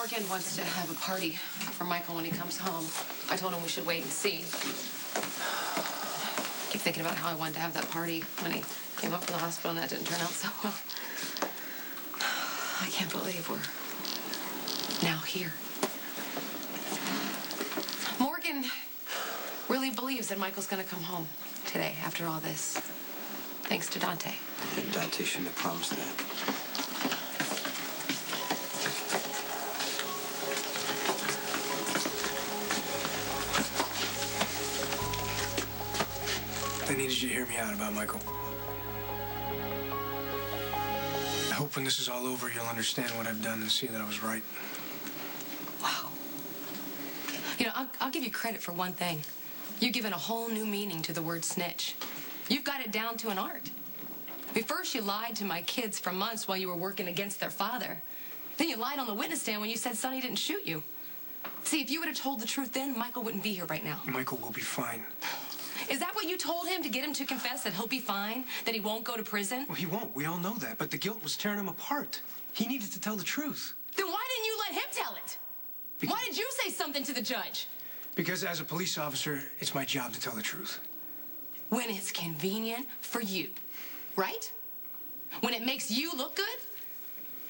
Morgan wants to have a party for Michael when he comes home. I told him we should wait and see. I keep thinking about how I wanted to have that party when he came up from the hospital and that didn't turn out so well. I can't believe we're now here. Morgan really believes that Michael's gonna come home today after all this. Thanks to Dante. Yeah, Dante shouldn't have promised that. I needed you to hear me out about Michael. I hope when this is all over, you'll understand what I've done and see that I was right. Wow. You know, I'll give you credit for one thing. You've given a whole new meaning to the word snitch. You've got it down to an art. I mean, first you lied to my kids for months while you were working against their father. Then you lied on the witness stand when you said Sonny didn't shoot you. See, if you would have told the truth then, Michael wouldn't be here right now. Michael will be fine. Is that what you told him, to get him to confess that he'll be fine, that he won't go to prison? Well, he won't. We all know that. But the guilt was tearing him apart. He needed to tell the truth. Then why didn't you let him tell it? Why did you say something to the judge? Because as a police officer, it's my job to tell the truth. When it's convenient for you, right? When it makes you look good?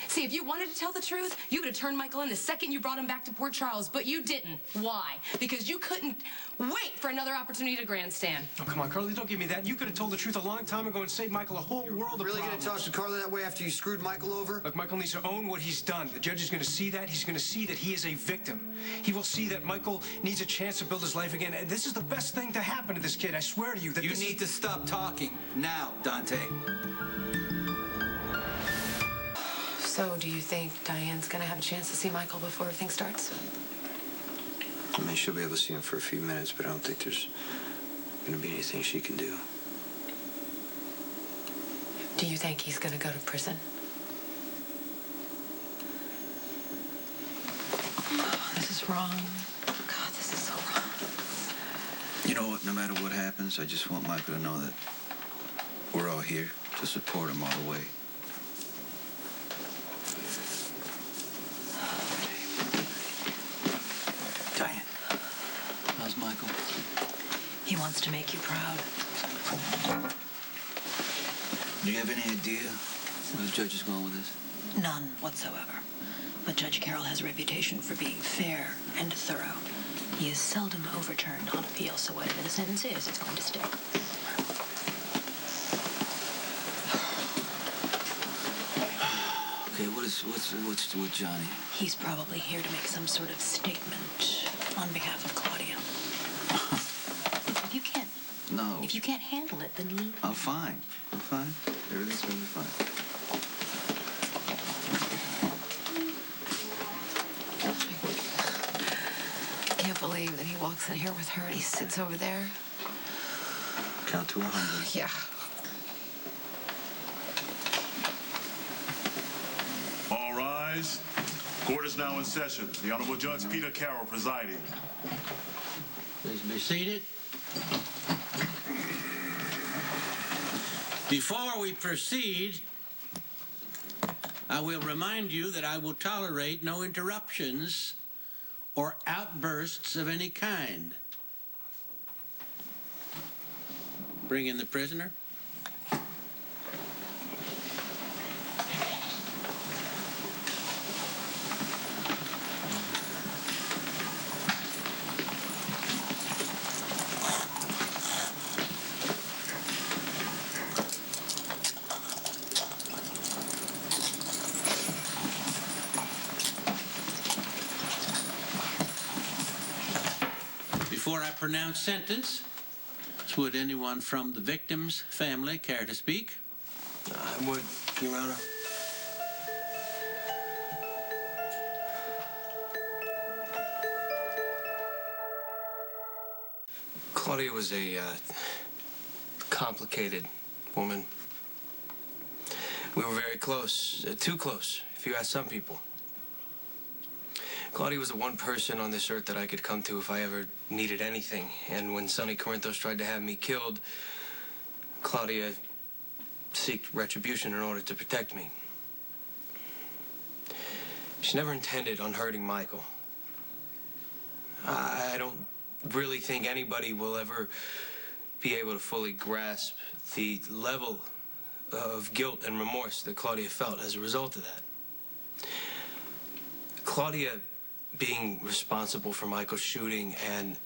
See, if you wanted to tell the truth, you would have turned Michael in the second you brought him back to Port Charles, but you didn't. Why? Because you couldn't wait for another opportunity to grandstand. Oh, come on, Carly, don't give me that. You could have told the truth a long time ago and saved Michael a whole world of problems. Really going to talk to Carly that way after you screwed Michael over? Look, Michael needs to own what he's done. The judge is going to see that. He's going to see that he is a victim. He will see that Michael needs a chance to build his life again. And this is the best thing to happen to this kid. I swear to you that you need to stop talking now, Dante. So, do you think Diane's gonna have a chance to see Michael before everything starts? I mean, she'll be able to see him for a few minutes, but I don't think there's going to be anything she can do. Do you think he's gonna go to prison? Oh, this is wrong. God, this is so wrong. You know what? No matter what happens, I just want Michael to know that we're all here to support him all the way. Diane, how's Michael? He wants to make you proud. Do you have any idea where the judge is going with this? None whatsoever. But Judge Carroll has a reputation for being fair and thorough. He is seldom overturned on appeal, so whatever the sentence is, it's going to stick. Okay, what's with Johnny? He's probably here to make some sort of statement on behalf of Claudia. If you can't... No. If you can't handle it, then leave. I'm fine. I'm fine. Everything's gonna be fine. I can't believe that he walks in here with her and he sits over there. Count to 100. Yeah. All rise. Court is now in session. The Honorable Judge Peter Carroll presiding. Please be seated. Before we proceed, I will remind you that I will tolerate no interruptions or outbursts of any kind. Bring in the prisoner. Before I pronounce sentence, would anyone from the victim's family care to speak? I would, Your Honor. Claudia was a complicated woman. We were very close, too close, if you ask some people. Claudia was the one person on this earth that I could come to if I ever needed anything. And when Sonny Corinthos tried to have me killed, Claudia sought retribution in order to protect me. She never intended on hurting Michael. I don't really think anybody will ever be able to fully grasp the level of guilt and remorse that Claudia felt as a result of that. Claudia being responsible for Michael's shooting and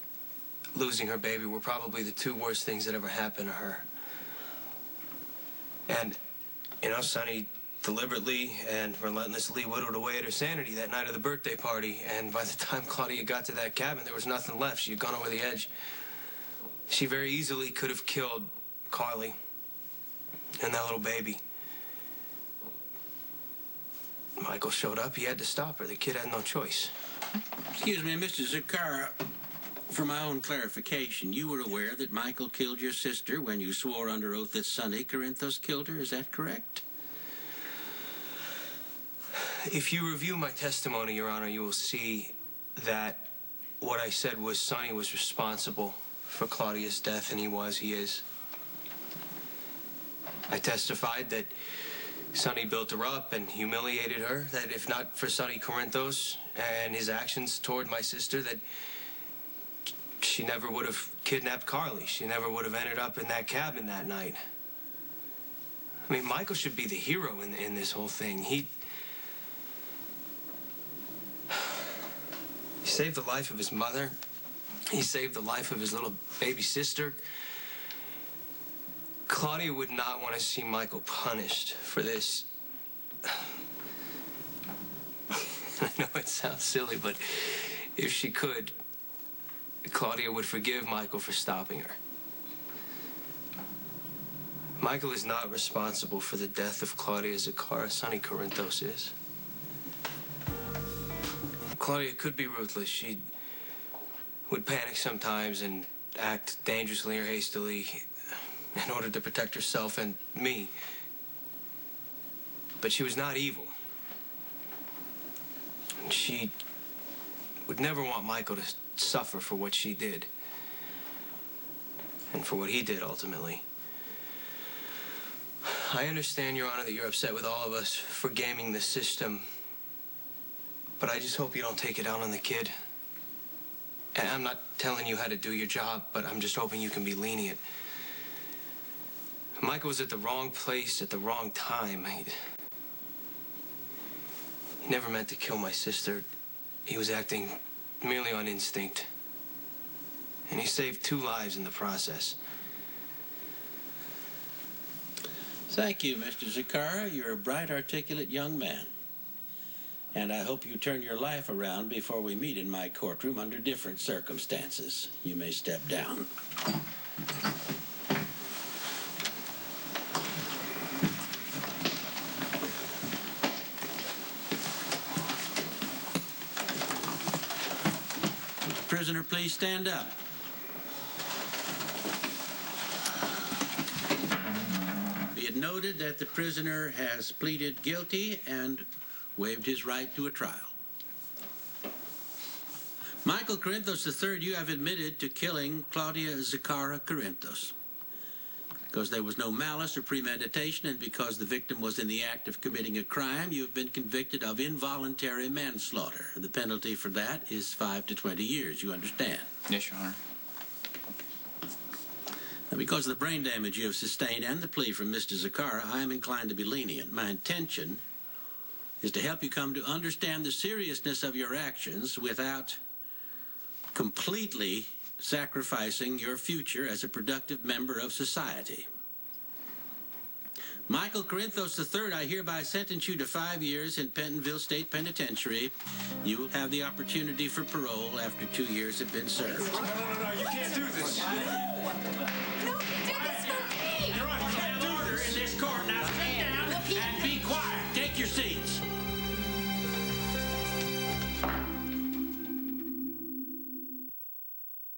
losing her baby were probably the two worst things that ever happened to her. And, you know, Sonny deliberately and relentlessly whittled away at her sanity that night of the birthday party. And by the time Claudia got to that cabin, there was nothing left. She had gone over the edge. She very easily could have killed Carly and that little baby. Michael showed up. He had to stop her. The kid had no choice. Excuse me, Mr. Zakara. For my own clarification, you were aware that Michael killed your sister when you swore under oath that Sonny Corinthos killed her. Is that correct? If you review my testimony, Your Honor, you will see that what I said was Sonny was responsible for Claudia's death, and he is. I testified that Sonny built her up and humiliated her, that if not for Sonny Corinthos and his actions toward my sister, that she never would have kidnapped Carly. She never would have ended up in that cabin that night. I mean, Michael should be the hero in this whole thing. He saved the life of his mother. He saved the life of his little baby sister. Claudia would not want to see Michael punished for this. I know it sounds silly, but if she could, Claudia would forgive Michael for stopping her. Michael is not responsible for the death of Claudia Zakara. Sonny Corinthos is. Claudia could be ruthless. She would panic sometimes and act dangerously or hastily in order to protect herself and me. But she was not evil. And she would never want Michael to suffer for what she did. And for what he did, ultimately. I understand, Your Honor, that you're upset with all of us for gaming the system. But I just hope you don't take it out on the kid. And I'm not telling you how to do your job, but I'm just hoping you can be lenient. Michael was at the wrong place at the wrong time. He never meant to kill my sister. He was acting merely on instinct. And he saved 2 lives in the process. Thank you, Mr. Zakara. You're a bright, articulate young man. And I hope you turn your life around before we meet in my courtroom under different circumstances. You may step down. Prisoner, please stand up. Be it noted that the prisoner has pleaded guilty and waived his right to a trial. Michael Corinthos III, you have admitted to killing Claudia Zakara Corinthos. Because there was no malice or premeditation and because the victim was in the act of committing a crime, you have been convicted of involuntary manslaughter. The penalty for that is 5 to 20 years. You understand? Yes, Your Honor. Now, because of the brain damage you have sustained and the plea from Mr. Zakara, I am inclined to be lenient. My intention is to help you come to understand the seriousness of your actions without completely sacrificing your future as a productive member of society. Michael Corinthos III, I hereby sentence you to 5 years in Pentonville State Penitentiary. You will have the opportunity for parole after 2 years have been served. No, you can't do this. No, you did this for